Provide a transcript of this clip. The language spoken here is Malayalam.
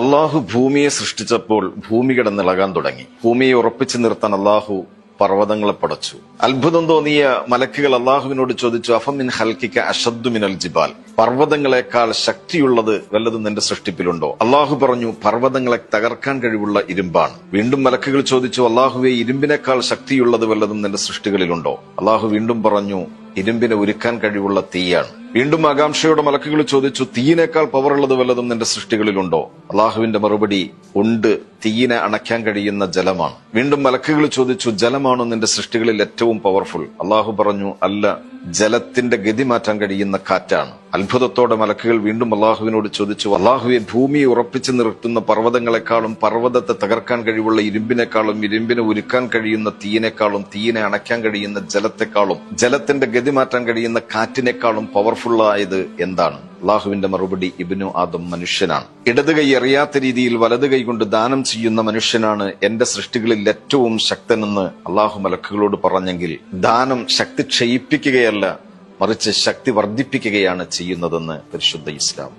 അള്ളാഹു ഭൂമിയെ സൃഷ്ടിച്ചപ്പോൾ ഭൂമി കിടന്നിളകാൻ തുടങ്ങി. ഭൂമിയെ ഉറപ്പിച്ചു നിർത്താൻ അള്ളാഹു പർവ്വതങ്ങളെ പടച്ചു. അത്ഭുതം തോന്നിയ മലക്കുകൾ അള്ളാഹുവിനോട് ചോദിച്ചു, അഫമിൻ ഹൽക്കിക അശദ്ദു മിനൽ ജിബാൽ, പർവ്വതങ്ങളെക്കാൾ ശക്തിയുള്ളത് വല്ലതും നിന്റെ സൃഷ്ടിപ്പിലുണ്ടോ? അള്ളാഹു പറഞ്ഞു, പർവ്വതങ്ങളെ തകർക്കാൻ കഴിവുള്ള ഇരുമ്പാണ്. വീണ്ടും മലക്കുകൾ ചോദിച്ചു, അള്ളാഹുവെ, ഇരുമ്പിനേക്കാൾ ശക്തിയുള്ളത് വല്ലതും നിന്റെ സൃഷ്ടികളിലുണ്ടോ? അള്ളാഹു വീണ്ടും പറഞ്ഞു, ഇരുമ്പിനെ ഉരുക്കാൻ കഴിവുള്ള തീയാണ്. വീണ്ടും ആകാംക്ഷയോടെ മലക്കുകൾ ചോദിച്ചു, തീയിനേക്കാൾ പവറുള്ളത് വല്ലതും നിന്റെ സൃഷ്ടികളിലുണ്ടോ? അള്ളാഹുവിന്റെ മറുപടി, ഉണ്ട്, തീയിനെ അണയ്ക്കാൻ കഴിയുന്ന ജലമാണ്. വീണ്ടും മലക്കുകൾ ചോദിച്ചു, ജലമാണോ നിന്റെ സൃഷ്ടികളിൽ ഏറ്റവും പവർഫുൾ? അള്ളാഹു പറഞ്ഞു, അല്ല, ജലത്തിന്റെ ഗതി മാറ്റാൻ കഴിയുന്ന കാറ്റാണ്. അത്ഭുതത്തോടെ മലക്കുകൾ വീണ്ടും അള്ളാഹുവിനോട് ചോദിച്ചു, അള്ളാഹുവെ, ഭൂമിയെ ഉറപ്പിച്ചു നിർത്തുന്ന പർവ്വതങ്ങളെക്കാളും പർവ്വതത്തെ തകർക്കാൻ കഴിവുള്ള ഇരുമ്പിനേക്കാളും ഇരുമ്പിനെ ഉരുക്കാൻ കഴിയുന്ന തീയിനേക്കാളും തീയിനെ അണയ്ക്കാൻ കഴിയുന്ന ജലത്തെക്കാളും ജലത്തിന്റെ ഗതി മാറ്റാൻ കഴിയുന്ന കാറ്റിനേക്കാളും പവർഫുള്ളായത് എന്താണ്? അള്ളാഹുവിന്റെ മറുപടി, ഇബ്നു ആദം, മനുഷ്യനാണ്. ഇടത് കൈ അറിയാത്ത രീതിയിൽ വലത് കൈ കൊണ്ട് ദാനം ചെയ്യുന്ന മനുഷ്യനാണ് എന്റെ സൃഷ്ടികളിൽ ഏറ്റവും ശക്തനെന്ന് അള്ളാഹു മലക്കുകളോട് പറഞ്ഞെങ്കിൽ, ദാനം ശക്തി ക്ഷയിപ്പിക്കുകയല്ല, മറിച്ച് ശക്തി വർദ്ധിപ്പിക്കുകയാണ് ചെയ്യുന്നതെന്ന് പരിശുദ്ധ ഇസ്ലാം.